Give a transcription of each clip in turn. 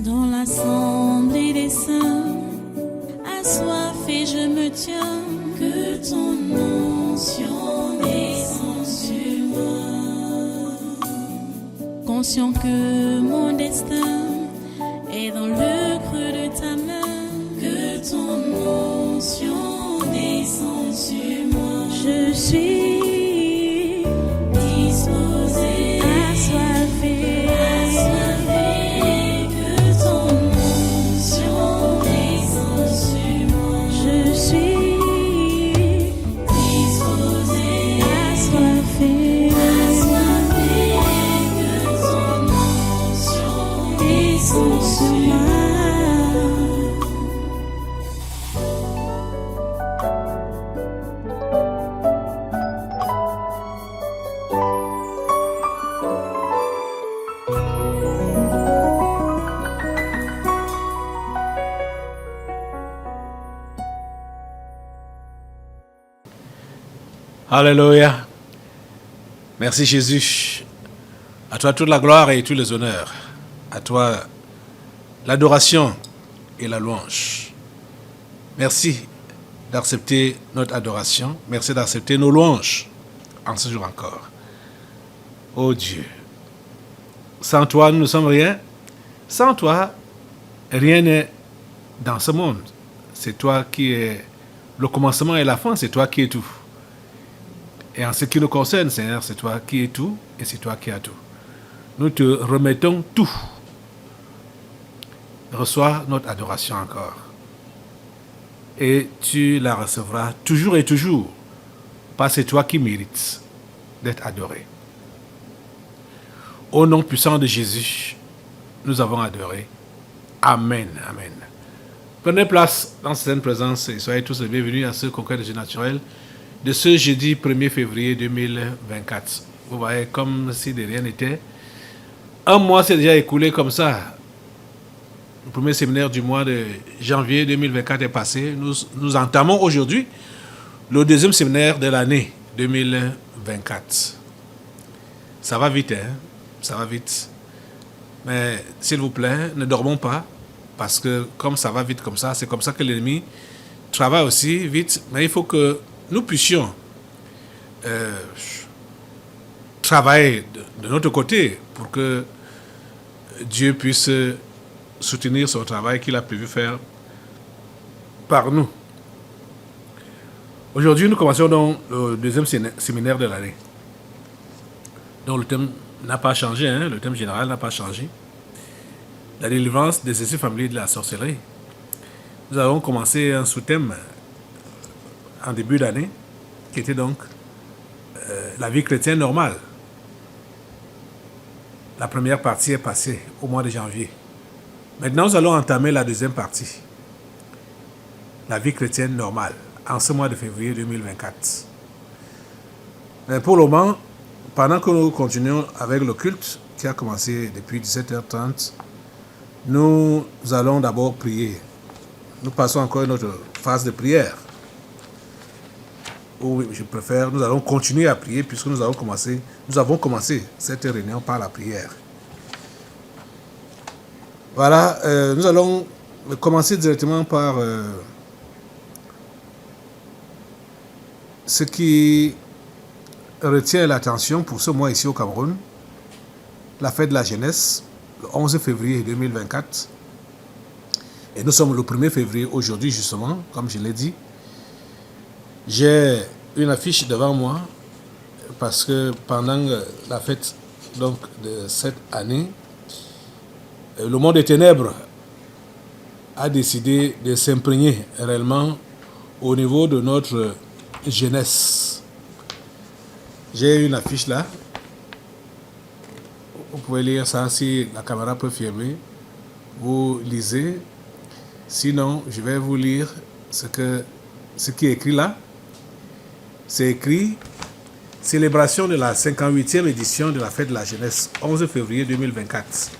Dans l'assemblée des saints, assoiffé je me tiens, que ton onction descende sur moi. Conscient que mon destin est dans le creux de ta main, que ton onction descende sur moi. Je suis disposé, assoiffé, que ton onction descende sur moi. Je suis disposé, assoiffé, que ton onction descende sur moi. Alléluia. Merci Jésus. À toi toute la gloire et tous les honneurs. À toi l'adoration et la louange. Merci d'accepter notre adoration. Merci d'accepter nos louanges en ce jour encore. Oh Dieu, sans toi nous ne sommes rien. Sans toi, rien n'est dans ce monde. C'est toi qui es le commencement et la fin. C'est toi qui es tout. Et en ce qui nous concerne, Seigneur, c'est toi qui es tout et c'est toi qui as tout. Nous te remettons tout. Reçois notre adoration encore. Et tu la recevras toujours et toujours. Parce que c'est toi qui mérites d'être adoré. Au nom puissant de Jésus, nous avons adoré. Amen. Amen. Prenez place dans cette présence et soyez tous les bienvenus à ce congrès de Dieu naturel de ce jeudi 1er février 2024. Vous voyez, comme si de rien n'était. Un mois s'est déjà écoulé comme ça. Le premier séminaire du mois de janvier 2024 est passé. Nous entamons aujourd'hui le deuxième séminaire de l'année 2024. Ça va vite, hein? Ça va vite. Mais s'il vous plaît, ne dormons pas. Parce que comme ça va vite comme ça, c'est comme ça que l'ennemi travaille aussi vite. Mais il faut que nous puissions travailler de notre côté pour que Dieu puisse soutenir son travail qu'il a prévu faire par nous. Aujourd'hui, nous commençons donc le deuxième séminaire de l'année. Donc le thème n'a pas changé, hein? Le thème général n'a pas changé. La délivrance des esprits familiers de la sorcellerie. Nous avons commencé un sous-thème en début d'année, qui était donc la vie chrétienne normale. La première partie est passée au mois de janvier. Maintenant, nous allons entamer la deuxième partie. La vie chrétienne normale, en ce mois de février 2024. Mais pour le moment, pendant que nous continuons avec le culte, qui a commencé depuis 17h30, nous allons d'abord prier. Nous passons encore à notre phase de prière. Ou je préfère, nous allons continuer à prier puisque nous avons commencé cette réunion par la prière. Voilà, nous allons commencer directement par ce qui retient l'attention pour ce mois ici au Cameroun, la fête de la jeunesse, le 11 février 2024. Et nous sommes le 1er février aujourd'hui justement, comme je l'ai dit. J'ai une affiche devant moi parce que pendant la fête donc, de cette année, le monde des ténèbres a décidé de s'imprégner réellement au niveau de notre jeunesse. J'ai une affiche là. Vous pouvez lire ça si la caméra peut filmer. Vous lisez. Sinon, je vais vous lire ce qui est écrit là. C'est écrit « Célébration de la 58e édition de la fête de la jeunesse, 11 février 2024 ».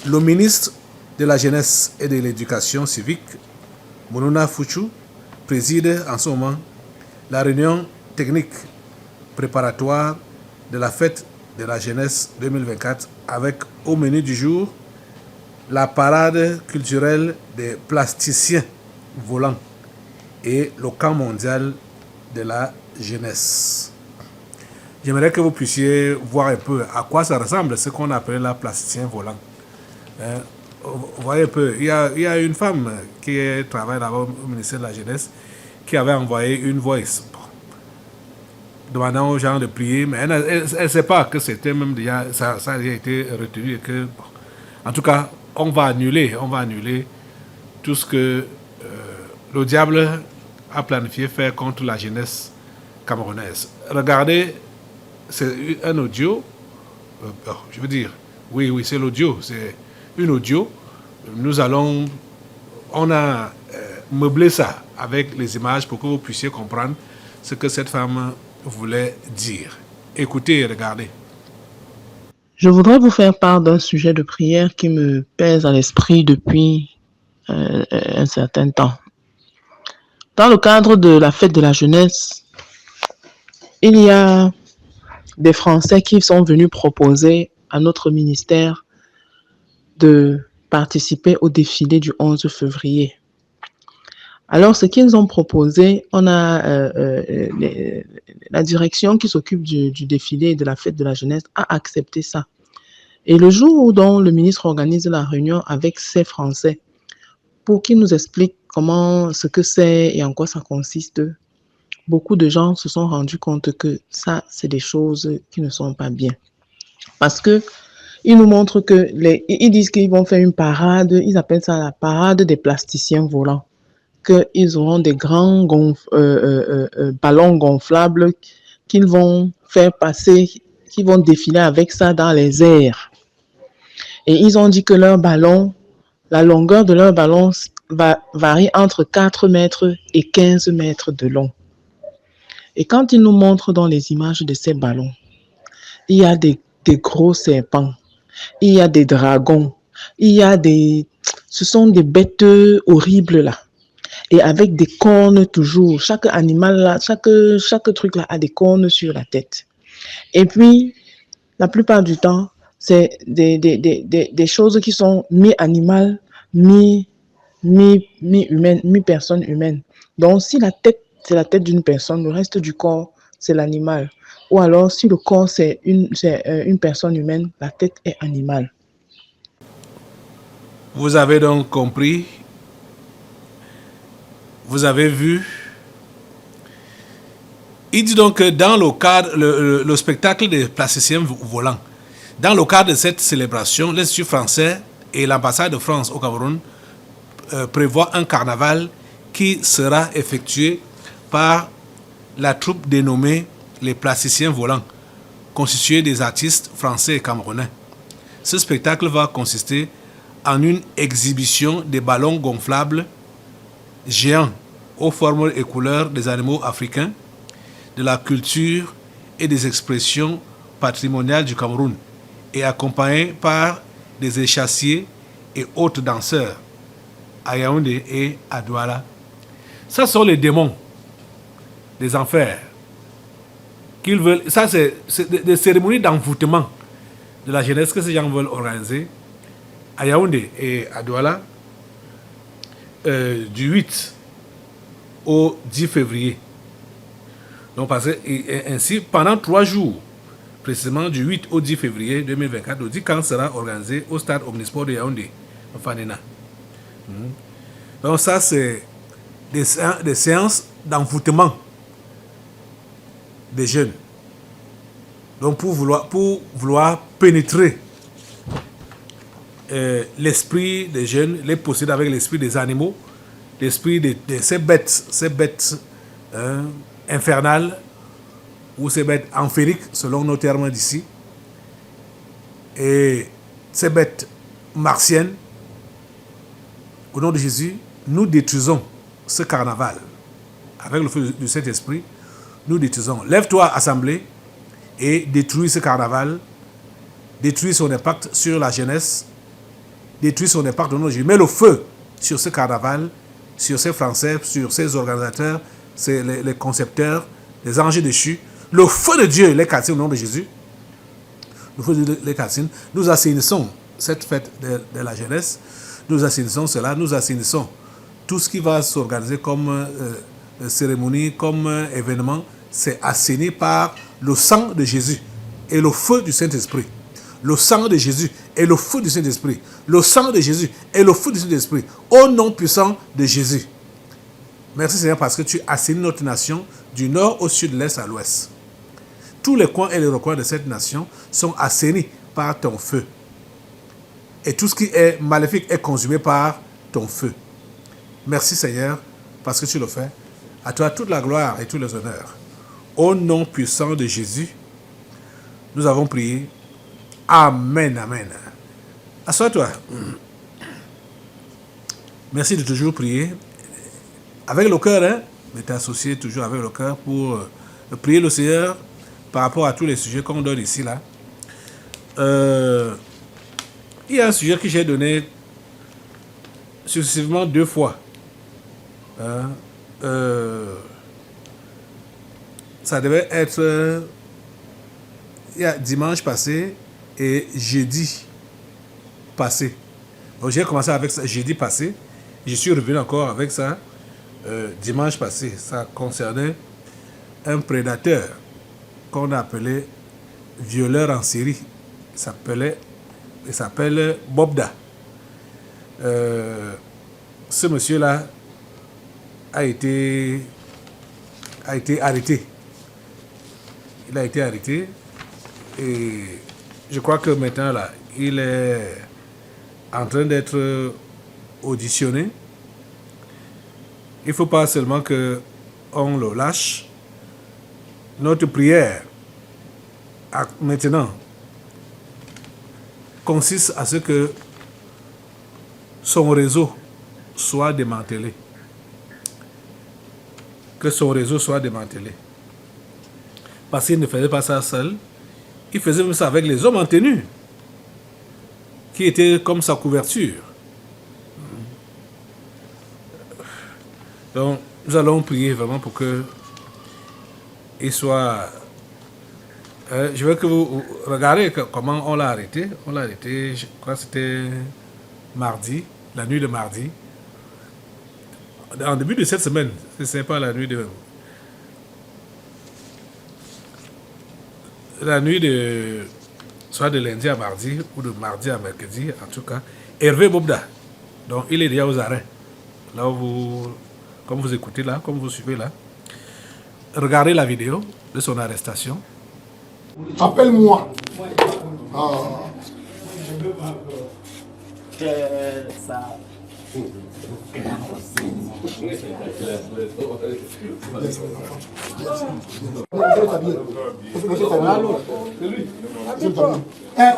Le ministre de la Jeunesse et de l'Éducation civique, Monona Fuchu, préside en ce moment la réunion technique préparatoire de la fête de la jeunesse 2024 avec au menu du jour la parade culturelle des plasticiens volants et le camp mondial de la jeunesse. J'aimerais que vous puissiez voir un peu à quoi ça ressemble ce qu'on appelle la plasticien volant. Vous voyez un peu, il y a une femme qui travaille là-bas au ministère de la Jeunesse qui avait envoyé une voice demandant aux gens de prier, mais elle ne sait pas que c'était même déjà, ça a déjà été retenu et que, bon, en tout cas, on va annuler tout ce que le diable a planifié faire contre la jeunesse camerounaise. Regardez, c'est un audio, je veux dire, oui, c'est l'audio, c'est une audio. On a meublé ça avec les images pour que vous puissiez comprendre ce que cette femme voulait dire. Écoutez et regardez. Je voudrais vous faire part d'un sujet de prière qui me pèse à l'esprit depuis un certain temps. Dans le cadre de la fête de la jeunesse, il y a des Français qui sont venus proposer à notre ministère de participer au défilé du 11 février. Alors, ce qu'ils ont proposé, on a la direction qui s'occupe du défilé et de la fête de la jeunesse a accepté ça. Et le jour dont le ministre organise la réunion avec ces Français pour qu'ils nous expliquent ce que c'est et en quoi ça consiste, beaucoup de gens se sont rendus compte que ça, c'est des choses qui ne sont pas bien. Parce que ils nous montrent ils disent qu'ils vont faire une parade, ils appellent ça la parade des plasticiens volants. Qu'ils auront des grands ballons gonflables qu'ils vont faire passer, qu'ils vont défiler avec ça dans les airs. Et ils ont dit que leur ballon, la longueur de leur ballon varie entre 4 mètres et 15 mètres de long. Et quand ils nous montrent dans les images de ces ballons, il y a des gros serpents, il y a des dragons, ce sont des bêtes horribles là. Et avec des cornes toujours. Chaque animal là, chaque truc là a des cornes sur la tête. Et puis, la plupart du temps, c'est des choses qui sont mi-animales, mi-humaines, mi-personne humaine. Donc, si la tête, c'est la tête d'une personne, le reste du corps, c'est l'animal. Ou alors, si le corps, c'est une personne humaine, la tête est animale. Vous avez donc compris. Vous avez vu. Il dit donc que dans le cadre, le spectacle des plasticiens volants, dans le cadre de cette célébration, l'Institut français et l'ambassade de France au Cameroun prévoient un carnaval qui sera effectué par la troupe dénommée les plasticiens volants, constituée des artistes français et camerounais. Ce spectacle va consister en une exhibition des ballons gonflables géants aux formes et couleurs des animaux africains, de la culture et des expressions patrimoniales du Cameroun, et accompagné par des échassiers et autres danseurs à Yaoundé et à Douala. Ça sont les démons des enfers qu'ils veulent. Ça, c'est des cérémonies d'envoûtement de la jeunesse que ces gens veulent organiser à Yaoundé et à Douala du 8 au 10 février. Donc, ainsi, pendant 3 jours, précisément du 8 au 10 février 2024, le 10 camp sera organisé au stade Omnisport de Yaoundé, en Fanena. Donc, ça, c'est des séances d'envoûtement des jeunes. Donc, pour vouloir pénétrer l'esprit des jeunes, les posséder avec l'esprit des animaux, l'esprit de ces bêtes infernales ou ces bêtes amphériques, selon nos termes d'ici, et ces bêtes martiennes. Au nom de Jésus, nous détruisons ce carnaval. Avec le feu du Saint-Esprit, nous détruisons. Lève-toi, assemblée, et détruis ce carnaval, détruis son impact sur la jeunesse, détruis son impact au nom de Jésus. Mets le feu sur ce carnaval, sur ces Français, sur ces organisateurs, les concepteurs, les anges déchus. Le feu de Dieu les calcine au nom de Jésus. Le feu de Dieu les calcine. Nous assainissons cette fête de la jeunesse, nous assainissons cela, nous assainissons tout ce qui va s'organiser comme cérémonie, comme événement, c'est assaini par le sang de Jésus et le feu du Saint-Esprit. Le sang de Jésus et le feu du Saint-Esprit. Le sang de Jésus et le feu du Saint-Esprit. Au nom puissant de Jésus. Merci Seigneur parce que tu assainis notre nation du nord au sud, de l'est à l'ouest. Tous les coins et les recoins de cette nation sont assainis par ton feu. Et tout ce qui est maléfique est consumé par ton feu. Merci Seigneur parce que tu le fais. À toi toute la gloire et tous les honneurs. Au nom puissant de Jésus, nous avons prié. Amen, amen. Assois-toi. Merci de toujours prier. Avec le cœur, hein, mais t'associer toujours avec le cœur pour prier le Seigneur par rapport à tous les sujets qu'on donne ici, là. Il y a un sujet que j'ai donné successivement 2 fois. Ça devait être il y a dimanche passé et jeudi passé. Donc j'ai commencé avec ça jeudi passé. Je suis revenu encore avec ça dimanche passé. Ça concernait un prédateur qu'on a appelé violeur en série. Il s'appelle Bobda. Ce monsieur-là a été arrêté. Il a été arrêté et je crois que maintenant là, il est en train d'être auditionné. Il ne faut pas seulement qu'on le lâche. Notre prière maintenant consiste à ce que son réseau soit démantelé. Que son réseau soit démantelé. Parce qu'il ne faisait pas ça seul. Il faisait même ça avec les hommes en tenue, qui étaient comme sa couverture. Donc, nous allons prier vraiment pour que il soit... je veux que vous regardez comment on l'a arrêté. On l'a arrêté, je crois que c'était mardi, la nuit de mardi. En début de cette semaine, ce n'est pas la nuit de... La nuit de... soit de lundi à mardi, ou de mardi à mercredi, en tout cas. Hervé Bobda. Donc, il est déjà aux arrêts. Là où vous... Comme vous écoutez là, comme vous suivez là. Regardez la vidéo de son arrestation. Appelle-moi.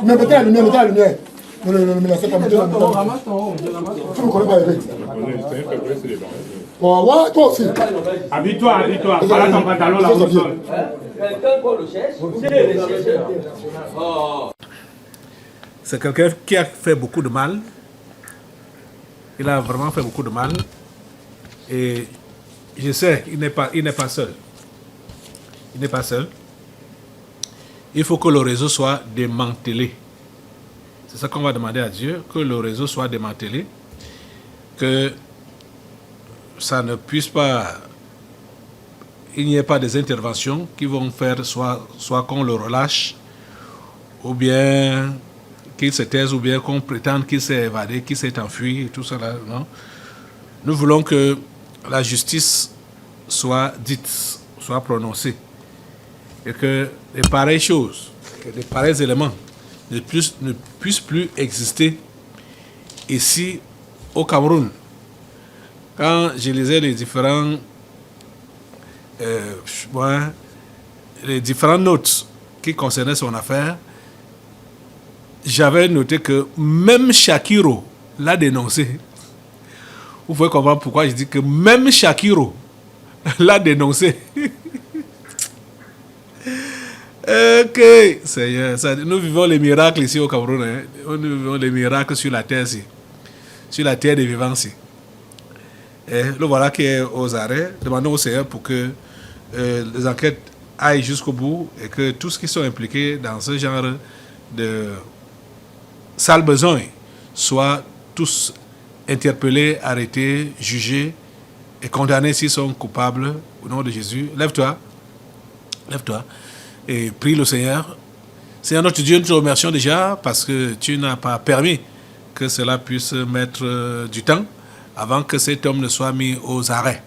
Mais mettez la lumière, mettez la lumière. Non, mais laissez pas mettre la lumière. Tu me connais pas, Eric. Ouais, toi aussi. Habille-toi. Voilà ton pantalon là au sol. Quelqu'un qu'on le cherche, C'est quelqu'un qui a fait beaucoup de mal. Il a vraiment fait beaucoup de mal. Et je sais qu'il n'est pas seul. Il n'est pas seul. Il faut que le réseau soit démantelé. C'est ça qu'on va demander à Dieu, que le réseau soit démantelé, que ça ne puisse pas, il n'y ait pas des interventions qui vont faire soit qu'on le relâche, ou bien qu'il se taise, ou bien qu'on prétende qu'il s'est évadé, qu'il s'est enfui, et tout ça là, non. Nous voulons que la justice soit dite, soit prononcée, et que les pareilles choses, que les pareils éléments ne puissent plus exister ici au Cameroun. Quand je lisais les différentes notes qui concernaient son affaire, j'avais noté que même Shakiro l'a dénoncé. Vous pouvez comprendre pourquoi je dis que même Shakiro l'a dénoncé. Ok, Seigneur, nous vivons les miracles ici au Cameroun. Hein? Nous vivons les miracles sur la terre, ici. Sur la terre des vivants. Ici. Et le voilà qui est aux arrêts. Demandons au Seigneur pour que les enquêtes aillent jusqu'au bout et que tous ceux qui sont impliqués dans ce genre de sale besoin soient tous interpellés, arrêtés, jugés et condamnés s'ils sont coupables au nom de Jésus. Lève-toi et prie le Seigneur. Seigneur notre Dieu, nous te remercions déjà parce que tu n'as pas permis que cela puisse mettre du temps avant que cet homme ne soit mis aux arrêts.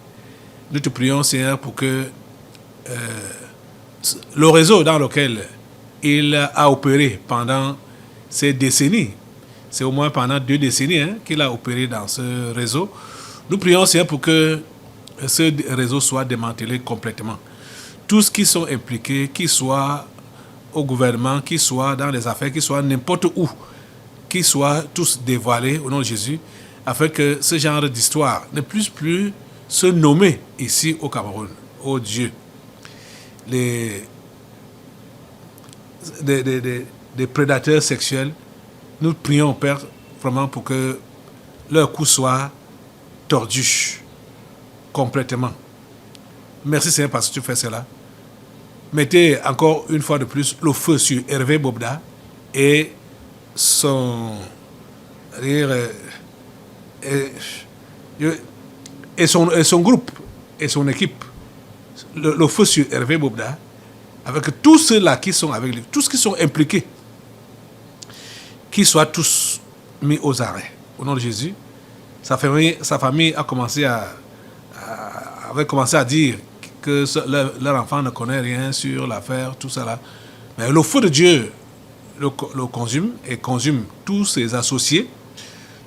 Nous te prions, Seigneur, pour que le réseau dans lequel il a opéré pendant ces décennies, c'est au moins pendant 2 décennies qu'il a opéré dans ce réseau. Nous prions, Seigneur, pour que ce réseau soit démantelé complètement. Tous qui sont impliqués, qu'ils soient au gouvernement, qu'ils soient dans les affaires, qu'ils soient n'importe où, qu'ils soient tous dévoilés au nom de Jésus, afin que ce genre d'histoire ne puisse plus se nommer ici au Cameroun. Oh Dieu, des prédateurs sexuels, nous prions, Père, vraiment pour que leur cou soit tordu complètement. Merci Seigneur parce que tu fais cela. Mettez encore une fois de plus le feu sur Hervé Bobda et son groupe et son équipe. Le feu sur Hervé Bobda avec tous ceux-là qui sont avec lui, tous qui sont impliqués, qu'ils soient tous mis aux arrêts. Au nom de Jésus, sa famille avait commencé à dire que leur enfant ne connaît rien sur l'affaire, tout ça là. Mais le feu de Dieu le consume et consume tous ses associés,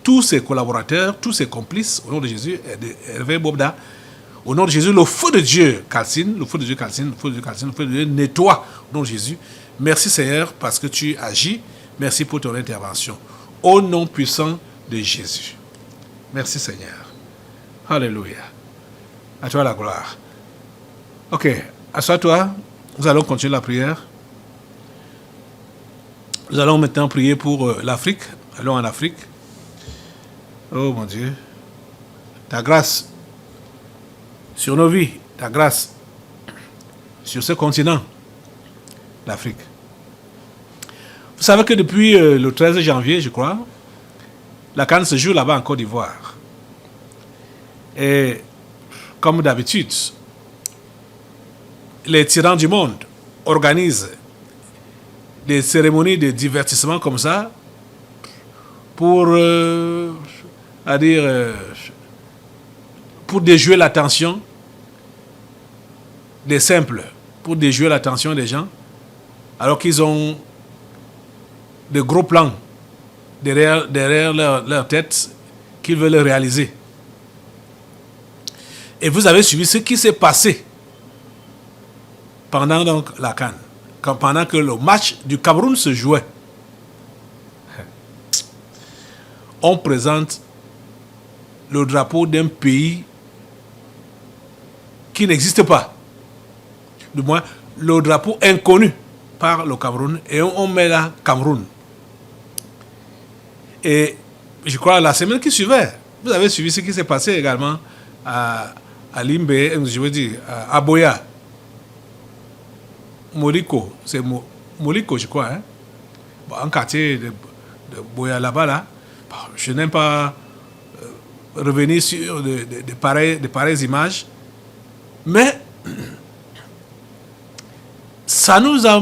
tous ses collaborateurs, tous ses complices, au nom de Jésus, et de Hervé Bobda. Au nom de Jésus, le feu de Dieu calcine, le feu de Dieu calcine, le feu de Dieu calcine, le feu de Dieu nettoie, au nom de Jésus. Merci Seigneur parce que tu agis. Merci pour ton intervention. Au nom puissant de Jésus. Merci Seigneur. Alléluia. À toi la gloire. Ok, assois-toi. Nous allons continuer la prière. Nous allons maintenant prier pour l'Afrique. Allons en Afrique. Oh mon Dieu. Ta grâce sur nos vies. Ta grâce sur ce continent, l'Afrique. Vous savez que depuis le 13 janvier, je crois, la CAN se joue là-bas en Côte d'Ivoire. Et comme d'habitude, les tyrans du monde organisent des cérémonies de divertissement comme ça pour, pour déjouer l'attention des simples, pour déjouer l'attention des gens, alors qu'ils ont de gros plans derrière leur tête qu'ils veulent réaliser. Et vous avez suivi ce qui s'est passé pendant donc la CAN, pendant que le match du Cameroun se jouait. On présente le drapeau d'un pays qui n'existe pas. Du moins, le drapeau inconnu par le Cameroun, et on met là Cameroun. Et je crois la semaine qui suivait, vous avez suivi ce qui s'est passé également à Limbe, je veux dire, à Boya. Moliko, c'est Moliko, je crois. Bon, un quartier de Boya là-bas, là. Bon, je n'aime pas revenir sur de pareilles images, mais ça nous a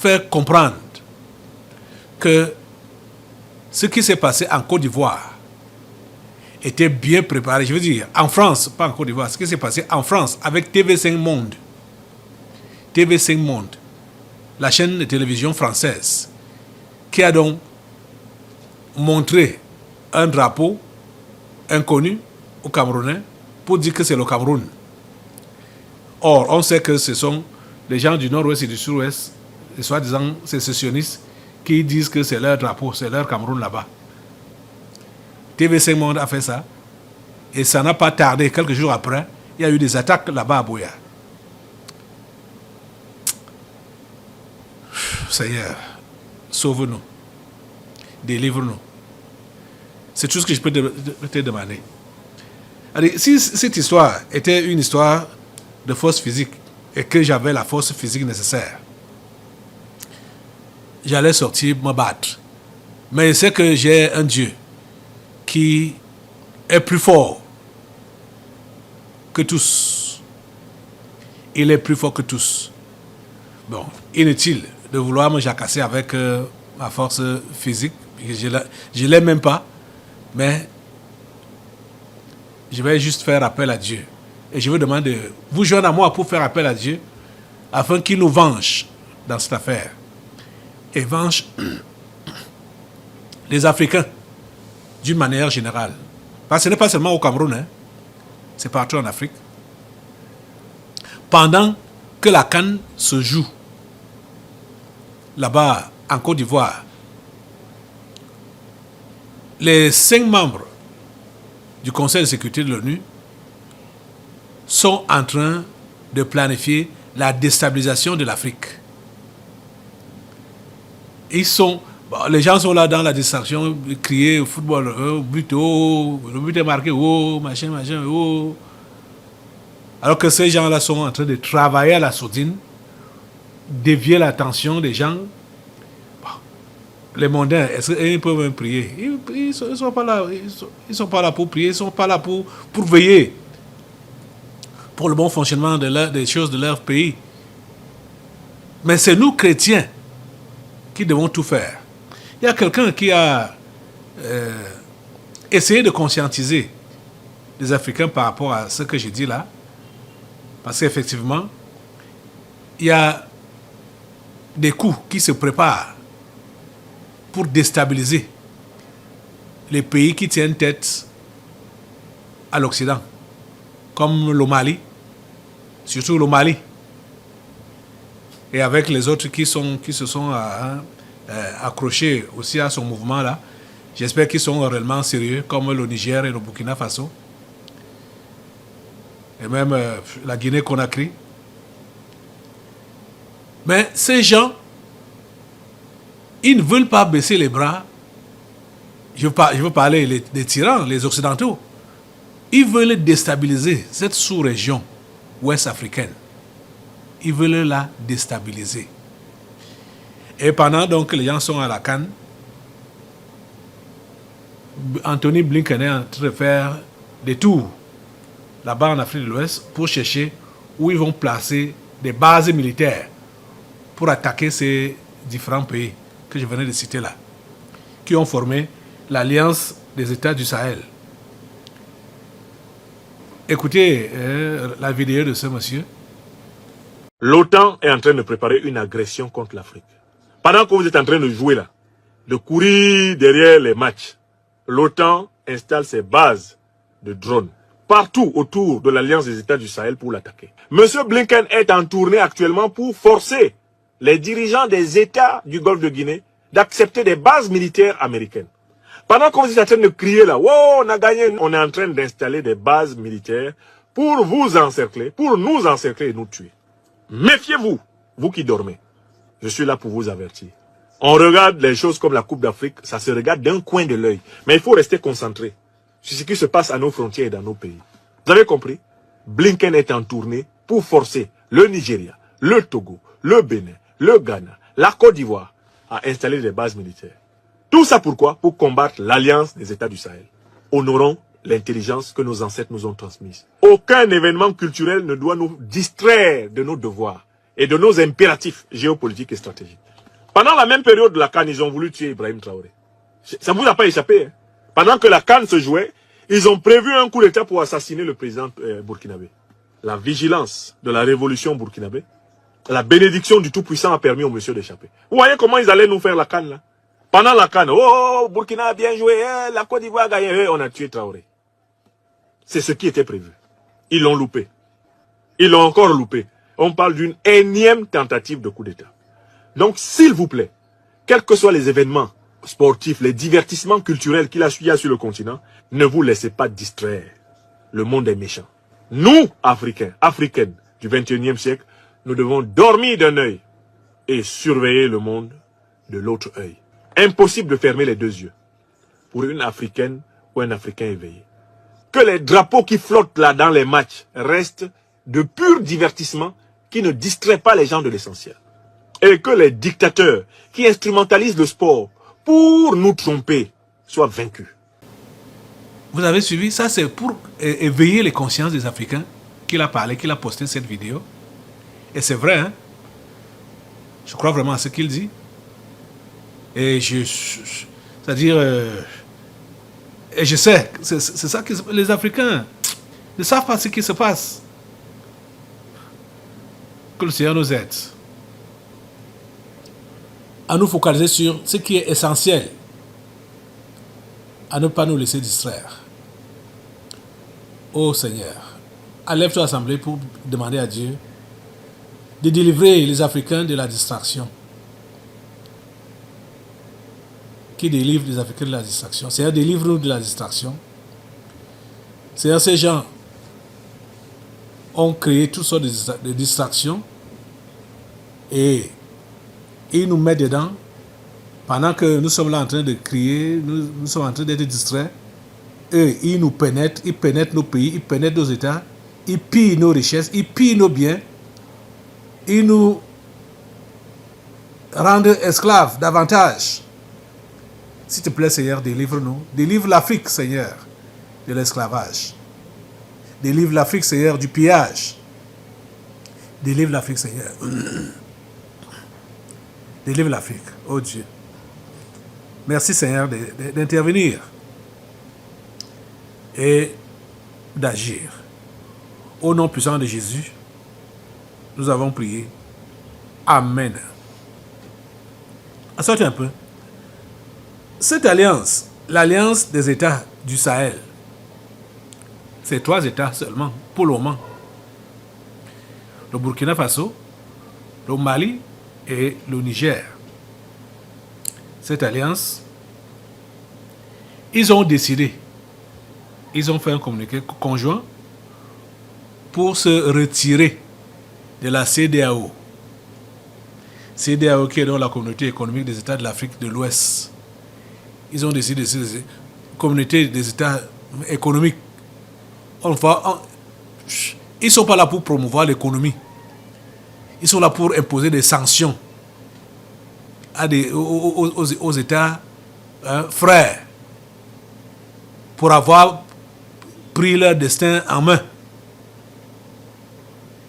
fait comprendre que ce qui s'est passé en Côte d'Ivoire était bien préparé. Je veux dire, en France, pas en Côte d'Ivoire, ce qui s'est passé en France avec TV5 Monde. TV5 Monde, la chaîne de télévision française, qui a donc montré un drapeau inconnu aux Camerounais pour dire que c'est le Cameroun. Or, on sait que ce sont les gens du nord-ouest et du sud-ouest, les soi-disant sécessionnistes, qui disent que c'est leur drapeau, c'est leur Cameroun là-bas. TV5 Monde a fait ça, et ça n'a pas tardé. Quelques jours après, il y a eu des attaques là-bas à Boya. Seigneur, sauve-nous, délivre-nous. C'est tout ce que je peux te demander. Allez, si cette histoire était une histoire de force physique et que j'avais la force physique nécessaire, j'allais sortir me battre Mais je sais que j'ai un Dieu qui est plus fort que tous. Il est plus fort que tous. Bon, inutile de vouloir me jacasser avec ma force physique. Je ne l'ai même pas. Mais je vais juste faire appel à Dieu. Et je veux demander, vous joignez à moi pour faire appel à Dieu, afin qu'il nous venge dans cette affaire. Et venge les Africains, d'une manière générale. Parce que ce n'est pas seulement au Cameroun, hein. C'est partout en Afrique. Pendant que la CAN se joue, là-bas, en Côte d'Ivoire, les 5 membres du Conseil de sécurité de l'ONU sont en train de planifier la déstabilisation de l'Afrique. Les gens sont là dans la distraction, crier au football, le but est marqué, machin, alors que ces gens-là sont en train de travailler à la sourdine, dévier l'attention des gens. Les mondains, est-ce qu'ils peuvent même prier? Ils ne sont pas là. Ils sont pas là pour prier. Ils ne sont pas là pour veiller pour le bon fonctionnement des choses de leur pays. Mais c'est nous, chrétiens, qui devons tout faire. Il y a quelqu'un qui a essayé de conscientiser les Africains par rapport à ce que j'ai dit là. Parce qu'effectivement, il y a des coups qui se préparent pour déstabiliser les pays qui tiennent tête à l'Occident, comme le Mali, surtout le Mali, et avec les autres qui se sont accrochés aussi à son mouvement-là. J'espère qu'ils sont réellement sérieux, comme le Niger et le Burkina Faso, et même la Guinée-Conakry. Mais ces gens, ils ne veulent pas baisser les bras. Je veux parler des tyrans, les Occidentaux. Ils veulent déstabiliser cette sous-région ouest-africaine. Ils veulent la déstabiliser. Et pendant donc que les gens sont à la CAN, Anthony Blinken est en train de faire des tours là-bas en Afrique de l'Ouest pour chercher où ils vont placer des bases militaires pour attaquer ces différents pays que je venais de citer là, qui ont formé l'Alliance des États du Sahel. Écoutez la vidéo de ce monsieur. L'OTAN est en train de préparer une agression contre l'Afrique. Pendant que vous êtes en train de jouer là, de courir derrière les matchs, l'OTAN installe ses bases de drones partout autour de l'Alliance des États du Sahel pour l'attaquer. Monsieur Blinken est en tournée actuellement pour forcer les dirigeants des États du Golfe de Guinée d'accepter des bases militaires américaines. Pendant que vous êtes en train de crier là, wow, on a gagné, on est en train d'installer des bases militaires pour vous encercler, pour nous encercler et nous tuer. Méfiez-vous, vous qui dormez. Je suis là pour vous avertir. On regarde les choses comme la Coupe d'Afrique, ça se regarde d'un coin de l'œil. Mais il faut rester concentré sur ce qui se passe à nos frontières et dans nos pays. Vous avez compris? Blinken est en tournée pour forcer le Nigeria, le Togo, le Bénin, le Ghana, la Côte d'Ivoire à installer des bases militaires. Tout ça pourquoi? Pour combattre l'Alliance des États du Sahel. Honorons l'intelligence que nos ancêtres nous ont transmise. Aucun événement culturel ne doit nous distraire de nos devoirs et de nos impératifs géopolitiques et stratégiques. Pendant la même période de la CAN, ils ont voulu tuer Ibrahim Traoré. Ça ne vous a pas échappé. Hein? Pendant que la CAN se jouait, ils ont prévu un coup d'État pour assassiner le président burkinabé. La vigilance de la révolution burkinabé, la bénédiction du Tout-Puissant a permis au monsieur d'échapper. Vous voyez comment ils allaient nous faire la CAN là? Pendant la CAN, oh, Burkina a bien joué, hein, la Côte d'Ivoire a gagné, on a tué Traoré. C'est ce qui était prévu. Ils l'ont loupé. Ils l'ont encore loupé. On parle d'une énième tentative de coup d'État. Donc, s'il vous plaît, quels que soient les événements sportifs, les divertissements culturels qu'il y a sur le continent, ne vous laissez pas distraire. Le monde est méchant. Nous, Africains, Africaines du 21e siècle, nous devons dormir d'un œil et surveiller le monde de l'autre œil. Impossible de fermer les deux yeux pour une Africaine ou un Africain éveillé. Que les drapeaux qui flottent là dans les matchs restent de pur divertissement qui ne distrait pas les gens de l'essentiel. Et que les dictateurs qui instrumentalisent le sport pour nous tromper, soient vaincus. Vous avez suivi? Ça, c'est pour éveiller les consciences des Africains qu'il a parlé, qu'il a posté cette vidéo. Et c'est vrai, hein? Je crois vraiment à ce qu'il dit. Et c'est-à-dire, et je sais, c'est ça que les Africains ne savent pas ce qui se passe. Que le Seigneur nous aide à nous focaliser sur ce qui est essentiel, à ne pas nous laisser distraire. Ô Seigneur, enlève-toi l'assemblée pour demander à Dieu de délivrer les Africains de la distraction. Qui délivre les Africains de la distraction? Seigneur, délivre-nous de la distraction. Seigneur, ces gens ont créé toutes sortes de distractions et ils nous mettent dedans pendant que nous sommes là en train de crier, nous sommes en train d'être distraits. Eux, ils nous pénètrent, ils pénètrent nos pays, ils pénètrent nos États, ils pillent nos richesses, ils pillent nos biens, ils nous rendent esclaves davantage. S'il te plaît, Seigneur, délivre-nous. Délivre l'Afrique, Seigneur, de l'esclavage. Délivre l'Afrique, Seigneur, du pillage. Délivre l'Afrique, Seigneur. Délivre l'Afrique, oh Dieu. Merci, Seigneur, d'intervenir et d'agir. Au nom puissant de Jésus, nous avons prié. Amen. Sortez un peu. Cette alliance, l'alliance des États du Sahel, c'est 3 États seulement, pour le moment. Le Burkina Faso, le Mali et le Niger. Cette alliance, ils ont décidé, ils ont fait un communiqué conjoint pour se retirer de la CEDEAO. CEDEAO qui est dans la communauté économique des États de l'Afrique de l'Ouest. Ils ont décidé de se communauté des États économiques. Ils ne sont pas là pour promouvoir l'économie. Ils sont là pour imposer des sanctions aux États frères pour avoir pris leur destin en main.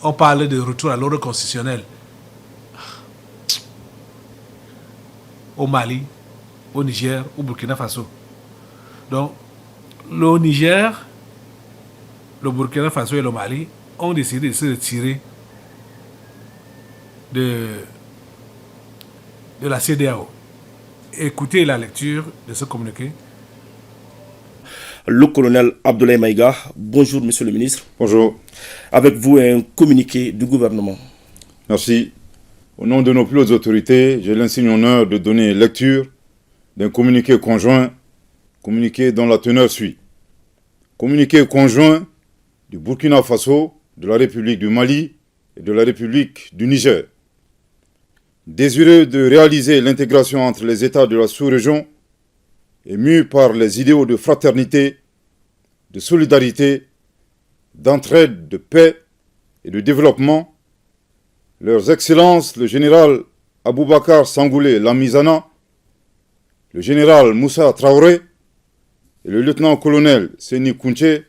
On parle de retour à l'ordre constitutionnel au Mali, au Niger, au Burkina Faso. Donc, le Niger, le Burkina Faso et le Mali ont décidé de se retirer de la CEDEAO. Écoutez la lecture de ce communiqué. Le colonel Abdoulaye Maïga, bonjour monsieur le ministre. Bonjour. Avec vous un communiqué du gouvernement. Merci. Au nom de nos plus hautes autorités, j'ai l'insigne honneur de donner lecture d'un communiqué conjoint, communiqué dont la teneur suit. Communiqué conjoint du Burkina Faso, de la République du Mali et de la République du Niger. Désireux de réaliser l'intégration entre les États de la sous-région et mus par les idéaux de fraternité, de solidarité, d'entraide, de paix et de développement, leurs excellences, le général Aboubakar Sangoulé Lamizana, le général Moussa Traoré et le lieutenant-colonel Seni Kounché,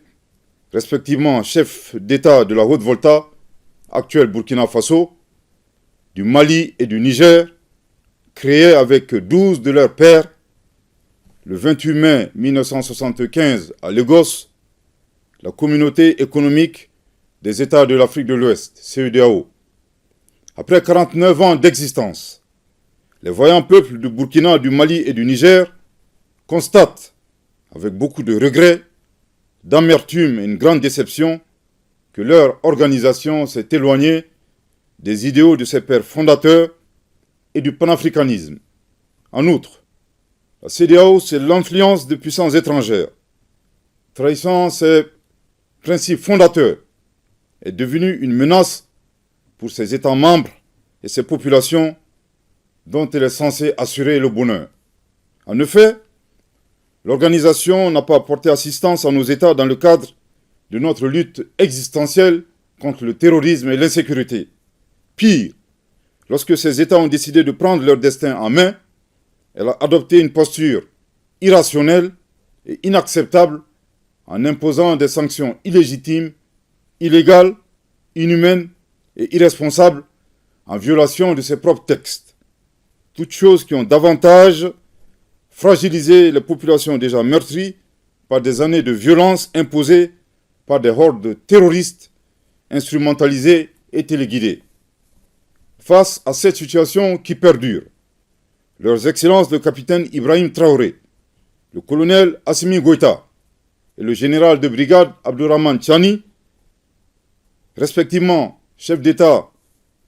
respectivement chef d'État de la Haute-Volta, actuel Burkina Faso, du Mali et du Niger, créés avec 12 de leurs pairs le 28 mai 1975 à Lagos, la Communauté économique des États de l'Afrique de l'Ouest, CEDEAO. Après 49 ans d'existence, les voyants peuples du Burkina, du Mali et du Niger constatent, avec beaucoup de regrets, d'amertume et une grande déception, que leur organisation s'est éloignée des idéaux de ses pères fondateurs et du panafricanisme. En outre, la CEDEAO, c'est l'influence de puissances étrangères. Trahissant ses principes fondateurs, est devenue une menace pour ses États membres et ses populations dont elle est censée assurer le bonheur. En effet, l'organisation n'a pas apporté assistance à nos États dans le cadre de notre lutte existentielle contre le terrorisme et l'insécurité. Pire, lorsque ces États ont décidé de prendre leur destin en main, elle a adopté une posture irrationnelle et inacceptable en imposant des sanctions illégitimes, illégales, inhumaines et irresponsables en violation de ses propres textes. Toutes choses qui ont davantage fragilisé les populations déjà meurtries par des années de violence imposées par des hordes terroristes instrumentalisées et téléguidées. Face à cette situation qui perdure, leurs excellences le capitaine Ibrahim Traoré, le colonel Assimi Goïta et le général de brigade Abdourahmane Tchani, respectivement chef d'État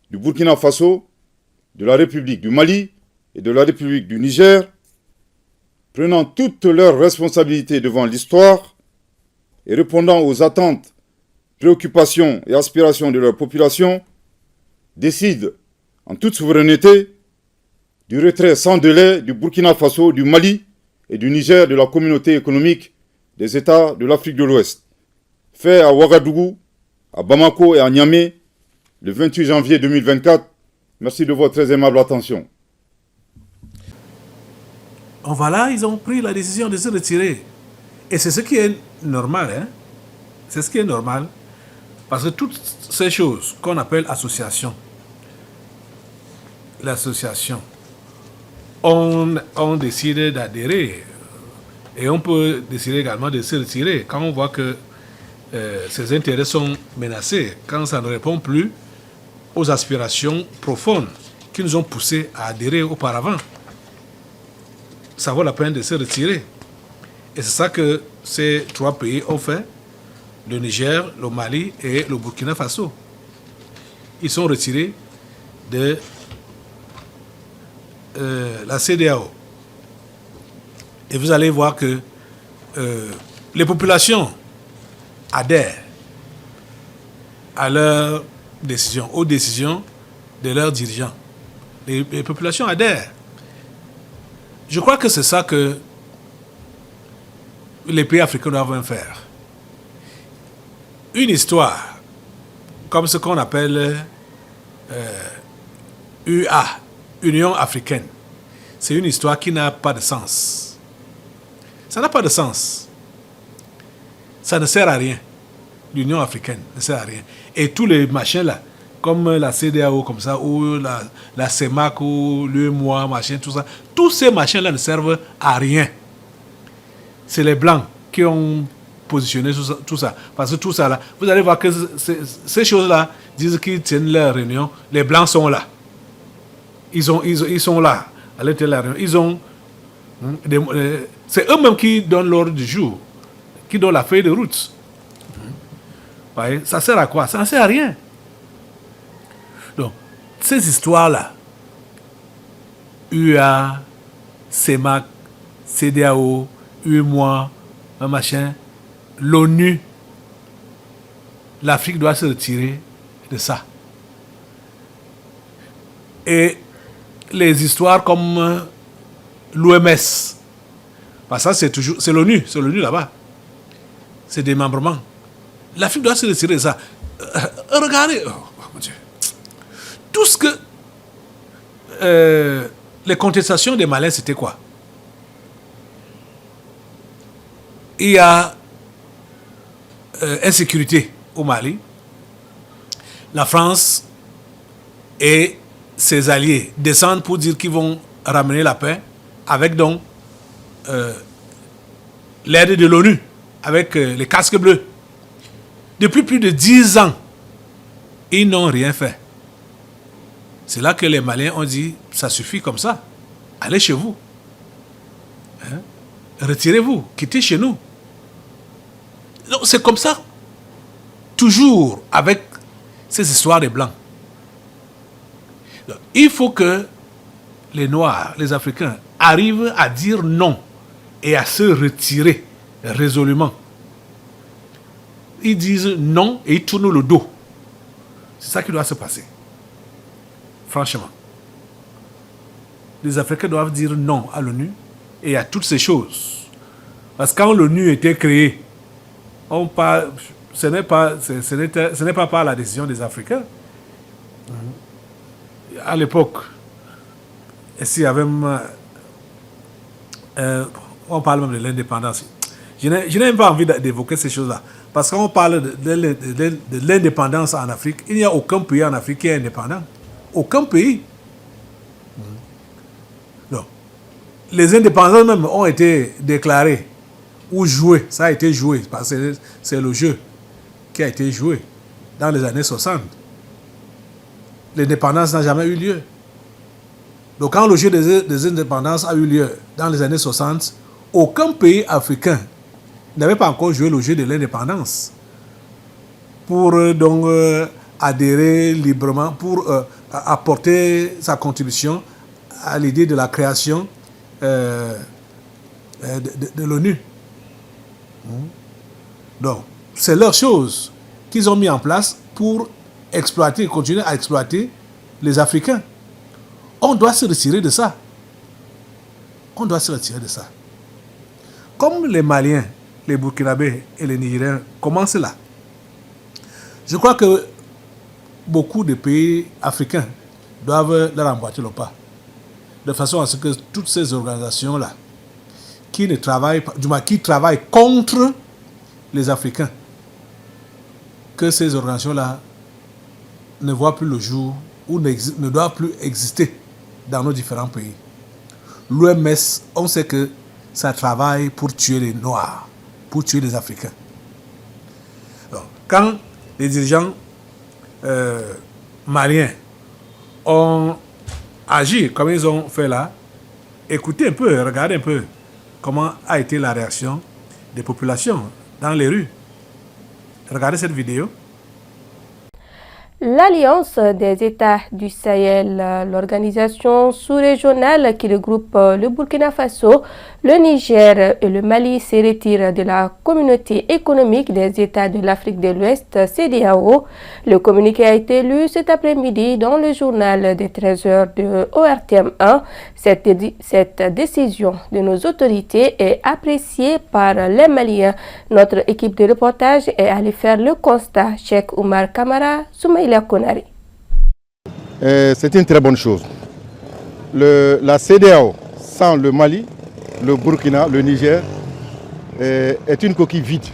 du Burkina Faso, de la République du Mali et de la République du Niger, prenant toutes leurs responsabilités devant l'histoire et répondant aux attentes, préoccupations et aspirations de leur population, décident en toute souveraineté du retrait sans délai du Burkina Faso, du Mali et du Niger de la communauté économique des États de l'Afrique de l'Ouest, fait à Ouagadougou, à Bamako et à Niamey le 28 janvier 2024. Merci de votre très aimable attention. Voilà, ils ont pris la décision de se retirer. Et c'est ce qui est normal, hein? C'est ce qui est normal. Parce que toutes ces choses qu'on appelle associations, l'association, on décide d'adhérer. Et on peut décider également de se retirer quand on voit que ses intérêts sont menacés, quand ça ne répond plus aux aspirations profondes qui nous ont poussés à adhérer auparavant. Ça vaut la peine de se retirer. Et c'est ça que ces trois pays ont fait, le Niger, le Mali et le Burkina Faso. Ils sont retirés de la CEDEAO. Et vous allez voir que les populations adhèrent à leurs décisions, aux décisions de leurs dirigeants. Les populations adhèrent. Je crois que c'est ça que les pays africains doivent faire. Une histoire, comme ce qu'on appelle UA, Union africaine, c'est une histoire qui n'a pas de sens. Ça n'a pas de sens. Ça ne sert à rien. L'Union africaine ne sert à rien. Et tous les machins là, comme la CEDEAO, comme ça, ou la CEMAC, ou l'UEMOA, machin, tout ça, tous ces machins-là ne servent à rien. C'est les Blancs qui ont positionné tout ça. Parce que tout ça là, vous allez voir que ces choses-là disent qu'ils tiennent leur réunion. Les Blancs sont là. Ils sont là, à l'intérieur de la réunion. Ils ont c'est eux-mêmes qui donnent l'ordre du jour, qui donnent la feuille de route. Voyez, ça sert à quoi? Ça ne sert à rien. Donc, ces histoires-là, UA, CEMAC, CEDEAO, UEMOA, machin, l'ONU, l'Afrique doit se retirer de ça. Et les histoires comme l'OMS, parce que ça c'est l'ONU là-bas, c'est des démembrement. L'Afrique doit se retirer de ça. Regardez, oh mon Dieu, tout ce que les contestations des Maliens, c'était quoi? Il y a insécurité au Mali. La France et ses alliés descendent pour dire qu'ils vont ramener la paix avec donc l'aide de l'ONU, avec les casques bleus. Depuis plus de 10 ans, ils n'ont rien fait. C'est là que les Maliens ont dit, ça suffit comme ça. Allez chez vous. Hein? Retirez-vous, quittez chez nous. Donc c'est comme ça, toujours avec ces histoires des Blancs. Donc, il faut que les Noirs, les Africains, arrivent à dire non et à se retirer résolument. Ils disent non et ils tournent le dos. C'est ça qui doit se passer. Franchement. Les Africains doivent dire non à l'ONU et à toutes ces choses. Parce que quand l'ONU était créée, ce n'est pas par la décision des Africains. À l'époque, s'il y avait on parle même de l'indépendance. Je n'ai même pas envie d'évoquer ces choses-là. Parce qu'on parle de l'indépendance en Afrique. Il n'y a aucun pays en Afrique qui est indépendant. Aucun pays. Non. Les indépendances même ont été déclarées ou jouées. Ça a été joué. Parce que c'est le jeu qui a été joué dans les années 60. L'indépendance n'a jamais eu lieu. Donc quand le jeu des indépendances a eu lieu dans les années 60, aucun pays africain n'avait pas encore joué le jeu de l'indépendance pour donc adhérer librement, pour apporter sa contribution à l'idée de la création de l'ONU. Donc, c'est leur chose qu'ils ont mis en place pour exploiter, continuer à exploiter les Africains. On doit se retirer de ça. On doit se retirer de ça. Comme les Maliens, les Burkinabés et les Nigériens commencent là. Je crois que beaucoup de pays africains doivent leur emboîter le pas. De façon à ce que toutes ces organisations-là, qui ne travaillent pas, du moins qui travaillent contre les Africains, que ces organisations-là ne voient plus le jour ou ne doivent plus exister dans nos différents pays. L'OMS, on sait que ça travaille pour tuer les Noirs, pour tuer les Africains. Donc, quand les dirigeants maliens ont agi comme ils ont fait là, écoutez un peu, regardez un peu comment a été la réaction des populations dans les rues. Regardez cette vidéo. L'Alliance des États du Sahel, l'organisation sous-régionale qui regroupe le Burkina Faso, le Niger et le Mali, se retire de la communauté économique des États de l'Afrique de l'Ouest, CEDEAO. Le communiqué a été lu cet après-midi dans le journal des 13h de ORTM1. Cette décision de nos autorités est appréciée par les Maliens. Notre équipe de reportage est allée faire le constat. Cheikh Oumar Kamara, Soumaïla Konari. C'est une très bonne chose. La CEDEAO, sans le Mali, le Burkina, le Niger, est une coquille vide.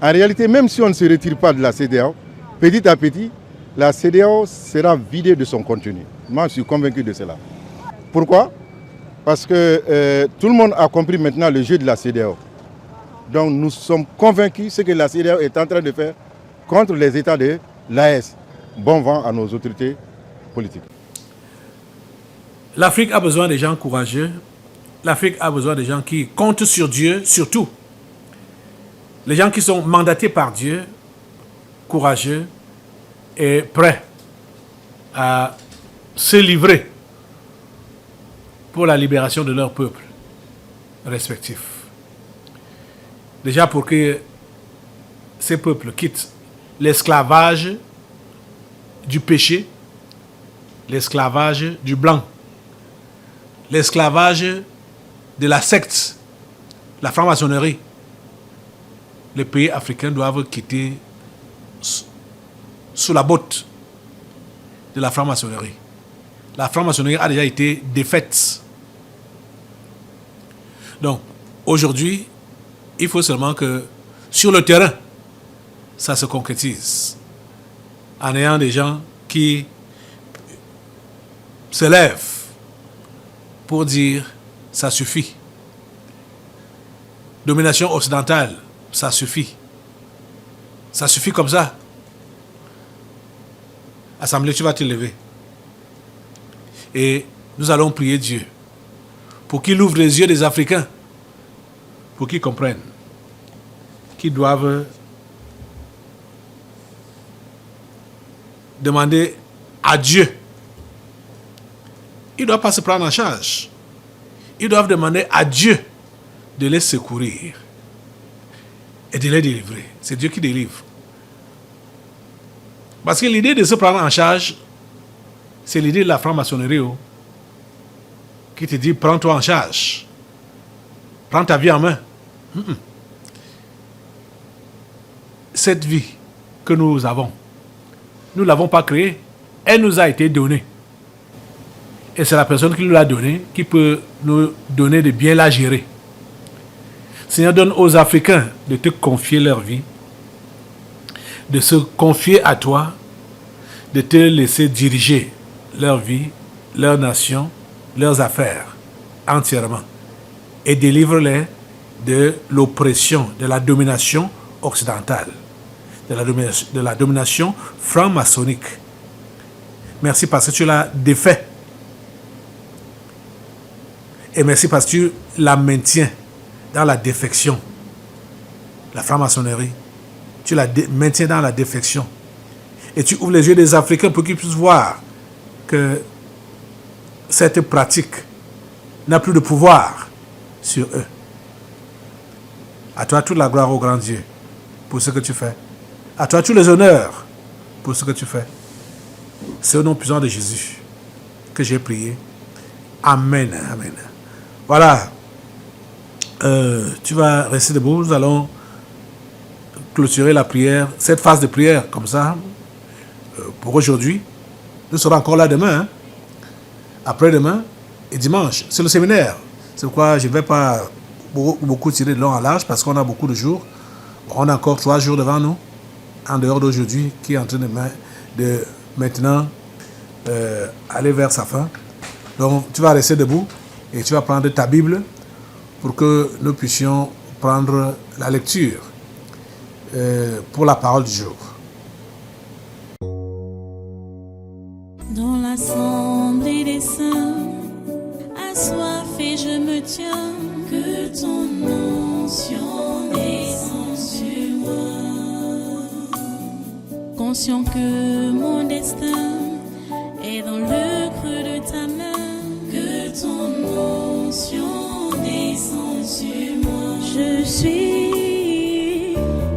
En réalité, même si on ne se retire pas de la CEDEAO, petit à petit, la CEDEAO sera vidée de son contenu. Moi, je suis convaincu de cela. Pourquoi? Parce que tout le monde a compris maintenant le jeu de la CEDEAO. Donc nous sommes convaincus ce que la CEDEAO est en train de faire contre les États de l'AES. Bon vent à nos autorités politiques. L'Afrique a besoin de gens courageux. L'Afrique a besoin de gens qui comptent sur Dieu, surtout. Les gens qui sont mandatés par Dieu, courageux et prêts à se livrer pour la libération de leur peuple respectif. Déjà pour que ces peuples quittent l'esclavage du péché, l'esclavage du blanc, l'esclavage de la secte, la franc-maçonnerie. Les pays africains doivent quitter sous la botte de la franc-maçonnerie. La franc-maçonnerie a déjà été défaite. Donc, aujourd'hui, il faut seulement que sur le terrain, ça se concrétise. En ayant des gens qui se lèvent pour dire ça suffit. Domination occidentale, ça suffit. Ça suffit comme ça. Assemblée, tu vas te lever. Et nous allons prier Dieu pour qu'il ouvre les yeux des Africains, pour qu'ils comprennent qu'ils doivent demander à Dieu. Ils ne doivent pas se prendre en charge. Ils doivent demander à Dieu de les secourir et de les délivrer. C'est Dieu qui délivre. Parce que l'idée de se prendre en charge, c'est l'idée de la franc-maçonnerie qui te dit prends-toi en charge. Prends ta vie en main. Cette vie que nous avons, nous ne l'avons pas créée. Elle nous a été donnée. Et c'est la personne qui nous l'a donné qui peut nous donner de bien la gérer. Seigneur, donne aux Africains de te confier leur vie, de se confier à toi, de te laisser diriger leur vie, leur nation, leurs affaires entièrement. Et délivre-les de l'oppression, de la domination occidentale, de la domination franc-maçonnique. Merci parce que tu l'as défait. Et merci parce que tu la maintiens dans la défection. La franc-maçonnerie, tu la maintiens dans la défection. Et tu ouvres les yeux des Africains pour qu'ils puissent voir que cette pratique n'a plus de pouvoir sur eux. À toi toute la gloire au grand Dieu pour ce que tu fais. À toi tous les honneurs pour ce que tu fais. C'est au nom puissant de Jésus que j'ai prié. Amen. Amen. Voilà. Tu vas rester debout. Nous allons clôturer la prière, cette phase de prière comme ça, pour aujourd'hui. Nous serons encore là demain, hein? Après-demain et dimanche. C'est le séminaire. C'est pourquoi je ne vais pas beaucoup tirer de long en large parce qu'on a beaucoup de jours. On a encore 3 jours devant nous, en dehors d'aujourd'hui, qui est en train de maintenant aller vers sa fin. Donc tu vas rester debout et tu vas prendre ta Bible pour que nous puissions prendre la lecture pour la parole du jour. Dans l'assemblée des saints, assoiffé je me tiens, que ton onction descende sur moi. Conscient que mon destin est dans le creux de ta main, que ton onction descende sur moi. Je suis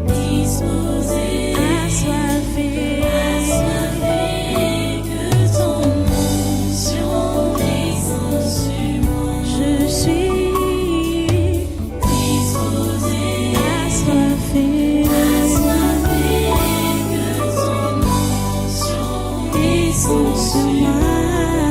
disposé, assoiffé, que ton onction descende sur moi. Je suis disposé, assoiffé, que ton onction descende sur moi.